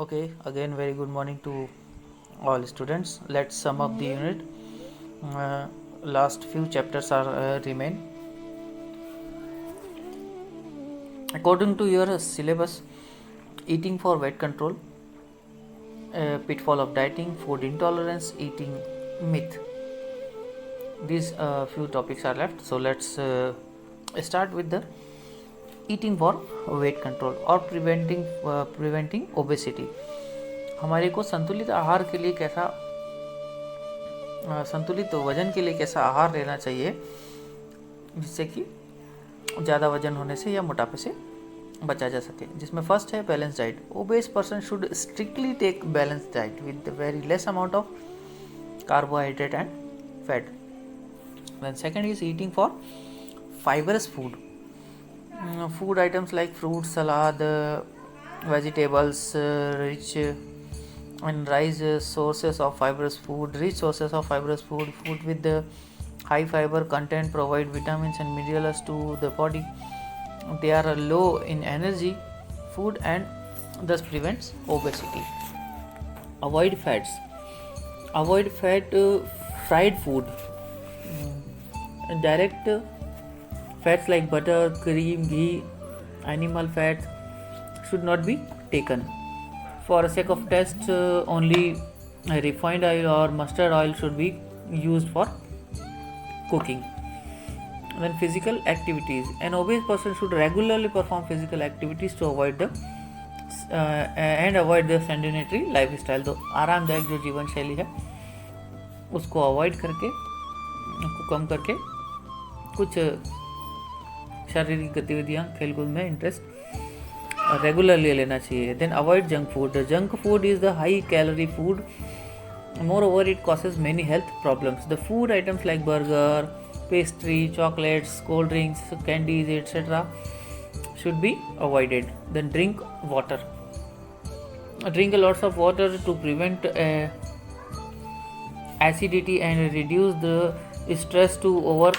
Okay, again, very good morning to all students. Let's sum up the unit. Uh, Last few chapters are remain. According to your syllabus, eating for weight control, pitfall of dieting, food intolerance, eating myth. These few topics are left. So let's start with the eating for weight control or preventing obesity. हमारे को संतुलित आहार के लिए कैसा संतुलित वजन के लिए कैसा आहार लेना चाहिए जिससे कि ज़्यादा वजन होने से या मोटापे से बचा जा सके, जिसमें फर्स्ट है balance diet. Obese person should strictly take balance diet with very less amount of carbohydrate and fat. Then second is eating for fibrous food. Food items like fruit, salad, vegetables, rich and rice sources of fibrous food. Rich sources of fibrous food with the high fiber content provide vitamins and minerals to the body. They are low in energy food and thus prevents obesity. Avoid fats. Avoid fried food. Direct fats like butter, cream, ghee, animal fat should not be taken. For sake of taste, only refined oil or mustard oil should be used for cooking. Then physical activities. An obese person should regularly perform physical activities to avoid the sedentary lifestyle. तो आरामदायक जो जीवन शैली है उसको avoid करके, उसको कम करके कुछ शारीरिक गतिविधियाँ, खेलकूद में इंटरेस्ट रेगुलरली लेना चाहिए. Then avoid junk food. Junk food is the high calorie food. Moreover, it causes many health problems. The food items like burger, pastry, chocolates, cold drinks, candies, etc. should be avoided. Then drink water. Drink lots of water to prevent acidity and reduce the stress to over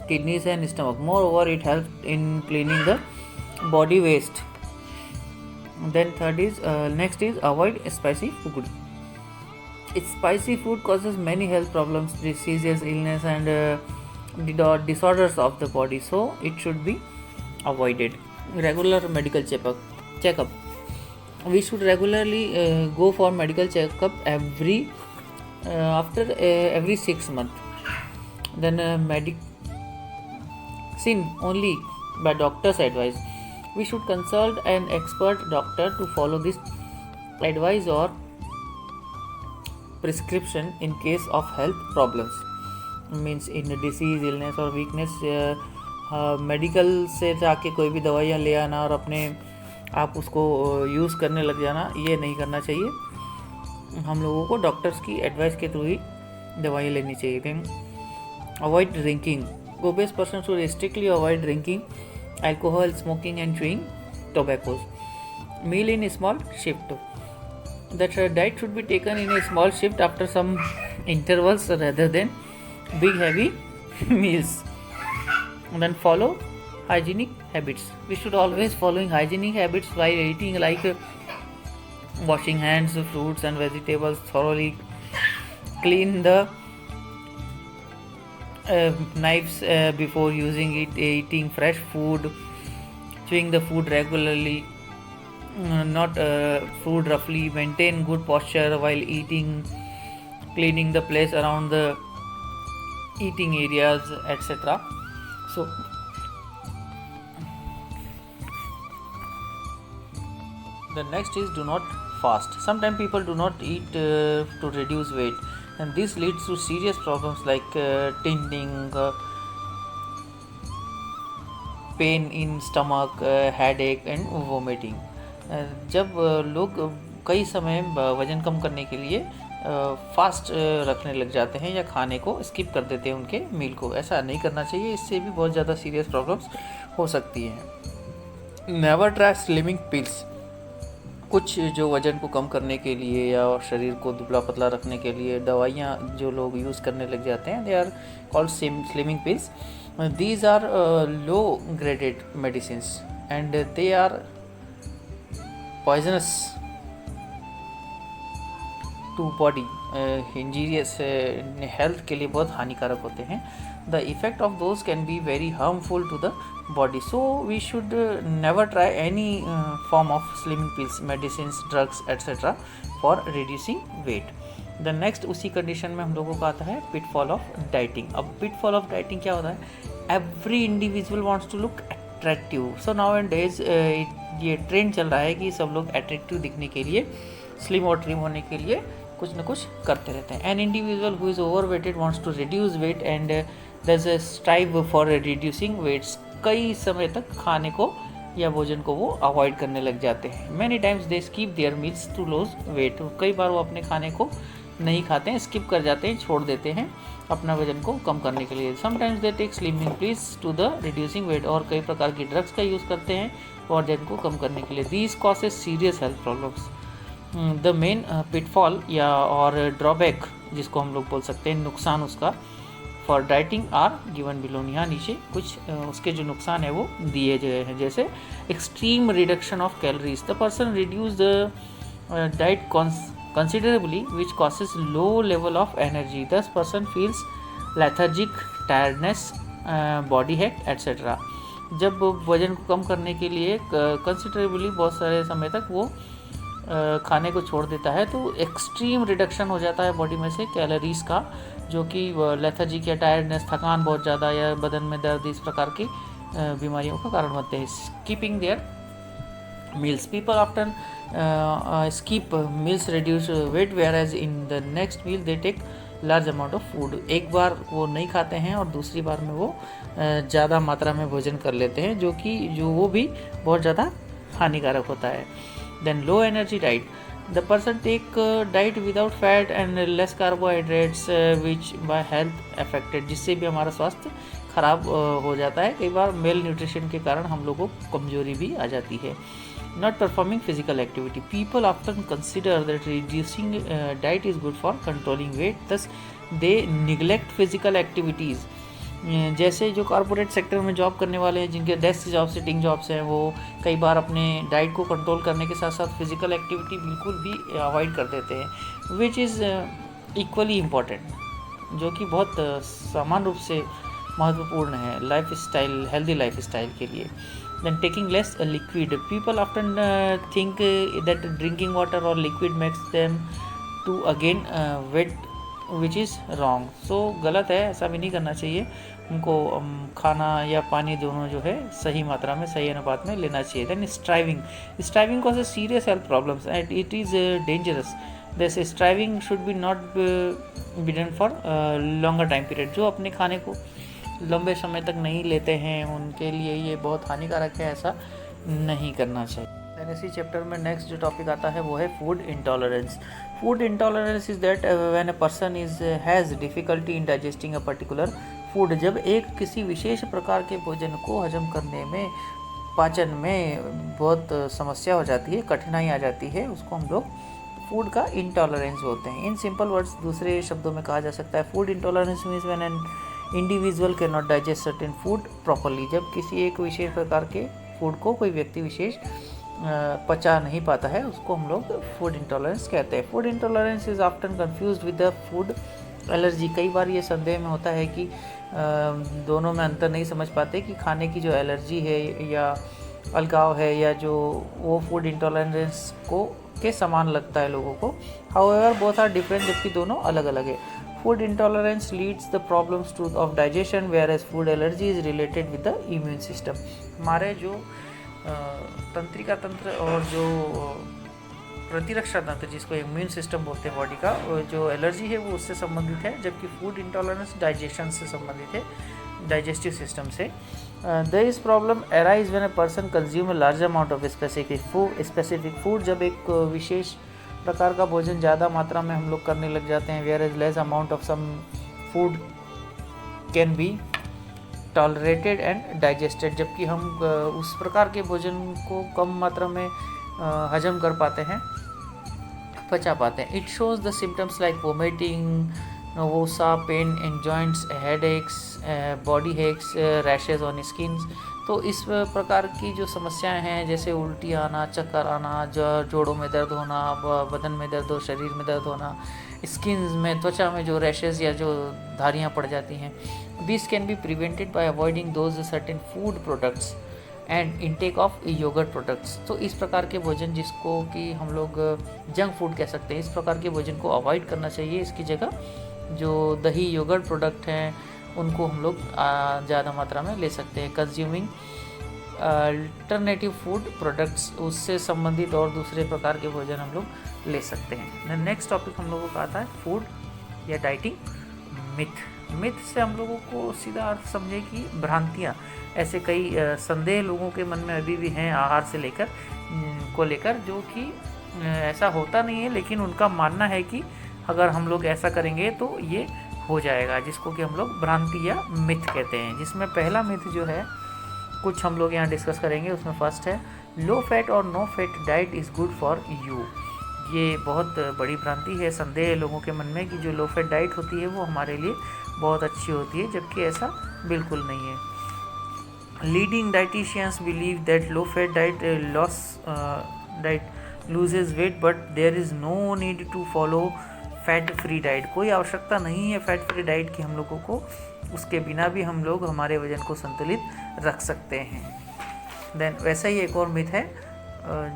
kidneys and stomach. Moreover, it helps in cleaning the body waste. Then next is avoid spicy food. Spicy food causes many health problems, diseases, illness and disorders of the body, so it should be avoided. Regular medical checkup. We should regularly go for medical checkup after every 6 months. Then medicine only by doctor's advice. We should consult an expert doctor to follow this advice or prescription in case of health problems. Means in disease, illness or weakness, medical से जाके कोई भी दवाइयाँ ले आना और अपने आप उसको यूज़ करने लग जाना, ये नहीं करना चाहिए. हम लोगों को डॉक्टर्स की एडवाइस के थ्रू ही दवाइयाँ लेनी चाहिए. Then avoid drinking. Obese person should strictly avoid drinking alcohol, smoking and chewing tobaccos. Meal in small shift. That diet should be taken in a small shift after some intervals rather than big heavy meals. And then follow hygienic habits. We should always following hygienic habits while eating, like washing hands, fruits and vegetables thoroughly, clean the knives before using it, eating fresh food, chewing the food regularly, not food roughly, maintain good posture while eating, cleaning the place around the eating areas, etc. So the next is do not fast. Sometimes people do not eat to reduce weight, and this leads to serious problems like tingling, pain in stomach, headache and vomiting. जब लोग कई समय वज़न कम करने के लिए fast रखने लग जाते हैं या खाने को स्किप कर देते हैं उनके मील को, ऐसा नहीं करना चाहिए. इससे भी बहुत ज़्यादा सीरियस प्रॉब्लम्स हो सकती हैं. Never try slimming pills. कुछ जो वज़न को कम करने के लिए या शरीर को दुबला पतला रखने के लिए दवाइयाँ जो लोग यूज़ करने लग जाते हैं, they are called slimming pills. These are low graded medicines and they are poisonous to body injurious health के लिए बहुत हानिकारक होते हैं. The effect of those can be very harmful to the body. So we should never try any form of slimming pills, medicine, drugs etcetera for reducing weight. The next उसी condition में हम लोगों का आता है पिटफॉल ऑफ डाइटिंग. अब pitfall of dieting क्या होता है? Every individual wants to look attractive. So now and days ये ट्रेंड चल रहा है कि सब लोग अट्रैक्टिव दिखने के लिए, स्लिम और ट्रिम होने के लिए कुछ ना कुछ करते रहते हैं. An individual who is overweighted wants to reduce weight and there a strive for reducing weights. कई समय तक खाने को या भोजन को वो अवॉइड करने लग जाते हैं. Many times they skip their meals to lose weight. कई बार वो अपने खाने को नहीं खाते हैं, स्किप कर जाते हैं, छोड़ देते हैं अपना वजन को कम करने के लिए. Sometimes they take slimming pills to the reducing weight. और कई प्रकार की ड्रग्स का यूज़ करते हैं वजन को कम करने के लिए. These causes serious health problems. The main pitfall या और ड्रॉबैक जिसको हम लोग बोल सकते हैं, नुकसान उसका, for dieting are given below. यहाँ नीचे कुछ उसके जो नुकसान है वो दिए गए हैं. जैसे extreme reduction of calories. The person reduce the diet considerably which causes low level of energy. Thus person feels lethargic, tiredness, body ache etc. जब वजन को कम करने के लिए कंसिडरेबली बहुत सारे समय तक वो खाने को छोड़ देता है तो एक्सट्रीम रिडक्शन हो जाता है बॉडी में से कैलोरीज का, जो कि लेथर्जिक या टायर्डनेस, थकान बहुत ज़्यादा या बदन में दर्द, इस प्रकार की बीमारियों का कारण बनते हैं. Skipping their meals. People often skip meals reduce weight whereas in the next meal they take large amount of food. एक बार वो नहीं खाते हैं और दूसरी बार में वो ज़्यादा मात्रा में भोजन कर लेते हैं जो वो भी बहुत ज़्यादा हानिकारक होता है. Then low energy diet. The person take diet without fat and less carbohydrates which by health affected, जिससे भी हमारा स्वास्थ्य खराब हो जाता है. कई बार मेल न्यूट्रिशन के कारण हम लोगों को कमजोरी भी आ जाती है. Not performing physical activity. People often consider that reducing diet is good for controlling weight, thus they neglect physical activities. जैसे जो कॉर्पोरेट सेक्टर में जॉब करने वाले हैं, जिनके डेस्क जॉब, सिटिंग जॉब्स हैं, वो कई बार अपने डाइट को कंट्रोल करने के साथ साथ फिजिकल एक्टिविटी बिल्कुल भी अवॉइड कर देते हैं, विच इज़ इक्वली इम्पॉर्टेंट, जो कि बहुत समान रूप से महत्वपूर्ण है life style, healthy life style के लिए. Then taking less liquid. People often think that drinking water or liquid makes them to again weight, which is wrong. So गलत है, ऐसा भी नहीं करना चाहिए. उनको खाना या पानी दोनों जो है सही मात्रा में, सही अनुपात में लेना चाहिए. Then striving causes serious health problems and it is dangerous. This striving should be not be done for longer time period. जो अपने खाने को लंबे समय तक नहीं लेते हैं उनके लिए ये बहुत हानिकारक है, ऐसा नहीं करना चाहिए. इसी चैप्टर में नेक्स्ट जो टॉपिक आता है वो है food intolerance. Food intolerance is that when a person has difficulty in digesting a particular food. जब एक किसी विशेष प्रकार के भोजन को हजम करने में, पाचन में बहुत समस्या हो जाती है, कठिनाई आ जाती है, उसको हम लोग फूड का इंटॉलरेंस बोलते हैं. इन सिंपल वर्ड्स, दूसरे शब्दों में कहा जा सकता है, food intolerance means when an individual can not digest certain food properly. जब किसी एक विशेष प्रकार के फूड को कोई व्यक्ति विशेष पचा नहीं पाता है, उसको हम लोग फूड इंटॉलरेंस कहते हैं. Food intolerance is often confused with the food allergy. कई बार ये संदेह में होता है कि दोनों में अंतर नहीं समझ पाते कि खाने की जो एलर्जी है या अलगाव है या जो वो फूड इंटॉलरेंस को के समान लगता है लोगों को. हाउएवर बोथ आर डिफरेंट, जबकि दोनों अलग अलग है. Food intolerance leads the problems to of digestion, whereas food allergy is related with the immune system. हमारे जो तंत्रिका तंत्र और जो प्रतिरक्षा तंत्र, जिसको इम्यून सिस्टम बोलते हैं बॉडी का, जो एलर्जी है वो उससे संबंधित है, जबकि फूड इंटॉलरेंस डाइजेशन से संबंधित है, डाइजेस्टिव सिस्टम से. This problem arise when a person consume a large amount of specific food. जब एक विशेष प्रकार का भोजन ज़्यादा मात्रा में हम लोग करने लग जाते हैं, whereas less amount of some food can be tolerated and digested. जबकि हम उस प्रकार के भोजन को कम मात्रा में हजम कर पाते हैं, पचा पाते हैं. It shows the symptoms like vomiting, nausea, pain in joints, head aches, body aches, rashes on skin. तो इस प्रकार की जो समस्याएं हैं, जैसे उल्टी आना, चक्कर आना, जोड़ों में दर्द होना, बदन में दर्द हो, शरीर में दर्द होना, स्किन में, त्वचा में जो रैशेज़ या जो धारियाँ पड़ जाती हैं, this can be prevented by avoiding those certain food products and intake of yogurt products. तो इस प्रकार के भोजन, जिसको कि हम लोग जंक फूड कह सकते हैं, इस प्रकार के भोजन को अवॉइड करना चाहिए। इसकी जगह जो दही, योगर्ट प्रोडक्ट हैं, उनको हम लोग ज़्यादा मात्रा में ले सकते हैं। कंज्यूमिंग अल्टरनेटिव फूड प्रोडक्ट्स, उससे संबंधित और दूसरे प्रकार के भोजन हम लोग ले सकते हैं। नेक्स्ट टॉपिक हम लोगों का आता है फूड या डाइटिंग मिथ। मिथ से हम लोगों को सीधा अर्थ समझे कि भ्रांतियाँ। ऐसे कई संदेह लोगों के मन में अभी भी हैं आहार से लेकर जो कि ऐसा होता नहीं है, लेकिन उनका मानना है कि अगर हम लोग ऐसा करेंगे तो ये हो जाएगा, जिसको कि हम लोग भ्रांति या मिथ कहते हैं। जिसमें पहला मिथ जो है कुछ हम लोग यहाँ डिस्कस करेंगे। उसमें फर्स्ट है लो फैट और no fat diet is good for you. ये बहुत बड़ी भ्रांति है, संदेह है लोगों के मन में कि जो लो फैट डाइट होती है वो हमारे लिए बहुत अच्छी होती है, जबकि ऐसा बिल्कुल नहीं है। Leading dietitians believe that low fat diet loses weight, but there is no need to follow fat free diet. कोई आवश्यकता नहीं है फैट फ्री डाइट की हम लोगों को, उसके बिना भी हम लोग हमारे वजन को संतुलित रख सकते हैं। देन वैसा ही एक और मिथ है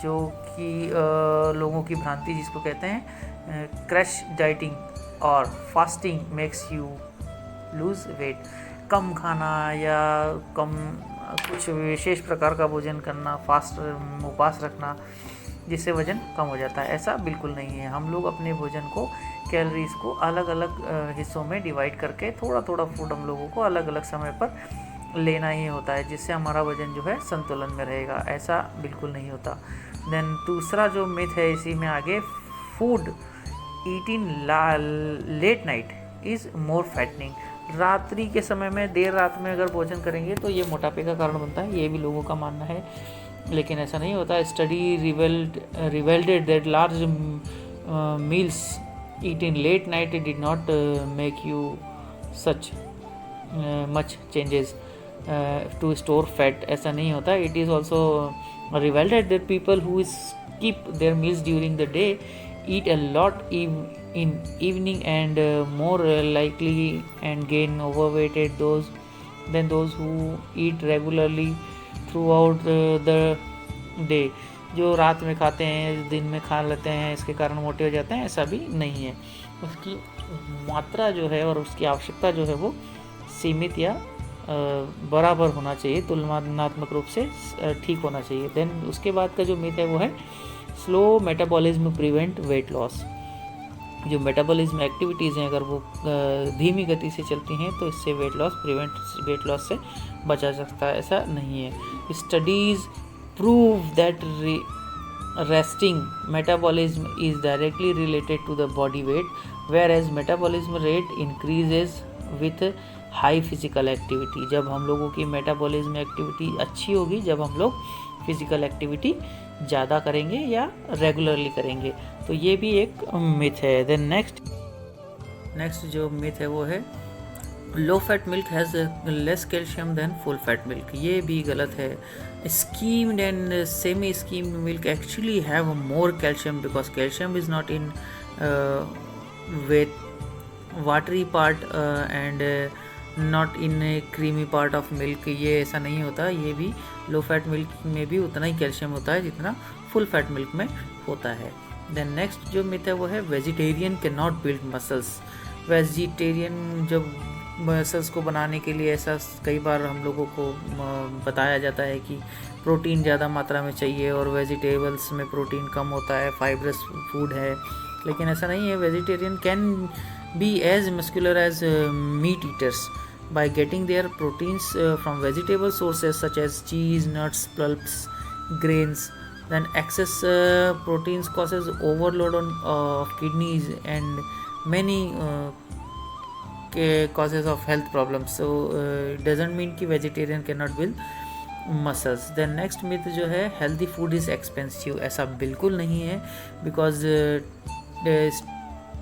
जो कि लोगों की भ्रांति, जिसको कहते हैं क्रैश डाइटिंग और fasting makes you lose weight. कम खाना या कम कुछ विशेष प्रकार का भोजन करना, फास्ट उपवास रखना, जिससे वज़न कम हो जाता है, ऐसा बिल्कुल नहीं है। हम लोग अपने भोजन को, कैलोरीज को अलग अलग हिस्सों में डिवाइड करके थोड़ा थोड़ा फूड हम लोगों को अलग अलग समय पर लेना ही होता है, जिससे हमारा वज़न जो है संतुलन में रहेगा। ऐसा बिल्कुल नहीं होता। देन दूसरा जो मिथ है इसी में आगे, food eating late night is more fattening. रात्रि के समय में, देर रात में अगर भोजन करेंगे तो ये मोटापे का कारण बनता है, ये भी लोगों का मानना है, लेकिन ऐसा नहीं होता। Study revealed that large meals eaten late night did not make you such much changes to store fat। ऐसा नहीं होता। It is also revealed that people who skip their meals during the day eat a lot in evening and more likely and gain overweighted than those who eat regularly throughout the day। जो रात में खाते हैं, दिन में खा लेते हैं, इसके कारण मोटे हो जाते हैं, ऐसा भी नहीं है। उसकी मात्रा जो है और उसकी आवश्यकता जो है वो सीमित या बराबर होना चाहिए, तुलनात्मक रूप से ठीक होना चाहिए। देन उसके बाद का जो मिथ है वो है slow metabolism prevent weight loss. जो मेटाबॉलिज्म एक्टिविटीज़ हैं अगर वो धीमी गति से चलती हैं तो इससे वेट लॉस से बचा सकता है, ऐसा नहीं है। Studies prove that resting metabolism is directly related to the body weight, whereas metabolism rate increases with high physical activity। जब हम लोगों की मेटाबॉलिज्म एक्टिविटी अच्छी होगी, जब हम लोग फिजिकल एक्टिविटी ज़्यादा करेंगे या रेगुलरली करेंगे, तो ये भी एक मिथ है। देन नेक्स्ट जो मिथ है वो है low fat milk has less calcium than full fat milk. ये भी गलत है। Skimmed and semi skimmed milk actually have more calcium because calcium is not in watery part and not in creamy part of milk. ये ऐसा नहीं होता। ये भी लो फैट मिल्क में भी उतना ही कैल्शियम होता है जितना फुल फैट मिल्क में होता है। देन नेक्स्ट जो मिथ है वो है vegetarian can not build muscles. Vegetarian जब मसल्स को बनाने के लिए, ऐसा कई बार हम लोगों को बताया जाता है कि प्रोटीन ज़्यादा मात्रा में चाहिए और वेजिटेबल्स में प्रोटीन कम होता है, फाइब्रस फूड है, लेकिन ऐसा नहीं है। Vegetarian can be as muscular as meat eaters by getting their proteins from vegetable sources such as cheese, nuts, pulps, grains. Then excess proteins causes overload of kidneys and many causes of health problems. So it doesn't mean कि vegetarian cannot build muscles. Then next myth जो है healthy food is expensive. ऐसा बिल्कुल नहीं है because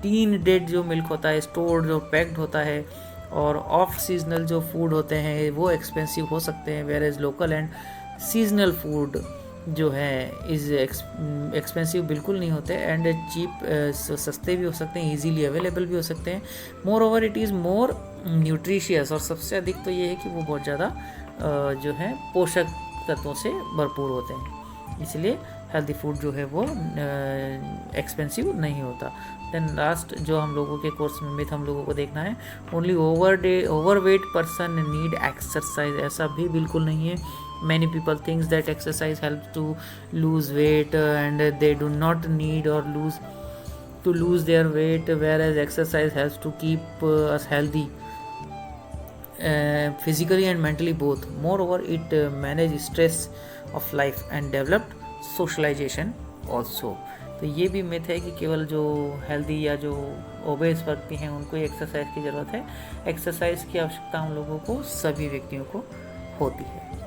tin dead जो milk होता है, स्टोर्ड जो पैक्ड होता है, और ऑफ सीजनल जो फूड होते हैं वो एक्सपेंसिव हो सकते हैं, whereas local and seasonal food जो है इज़ एक्सपेंसिव बिल्कुल नहीं होते एंड चीप, सस्ते भी हो सकते हैं, इजीली अवेलेबल भी हो सकते हैं। More over it is more nutritious, और सबसे अधिक तो ये है कि वो बहुत ज़्यादा जो है पोषक तत्वों से भरपूर होते हैं, इसलिए हेल्दी फूड जो है वो एक्सपेंसिव नहीं होता। देन लास्ट जो हम लोगों के कोर्स में मिथ हम लोगों को देखना है, only overweight person need exercise, ऐसा भी बिल्कुल नहीं है। Many people thinks that exercise help to lose weight and they do not need और lose their weight, whereas exercise helps to keep us healthy physically and mentally both. Moreover, it manage stress of life and developed socialization also. तो ये भी myth है कि केवल जो healthy या जो ओबेस व्यक्ति हैं उनको ही एक्सरसाइज की ज़रूरत है। एक्सरसाइज की आवश्यकता हम लोगों को, सभी व्यक्तियों को होती है।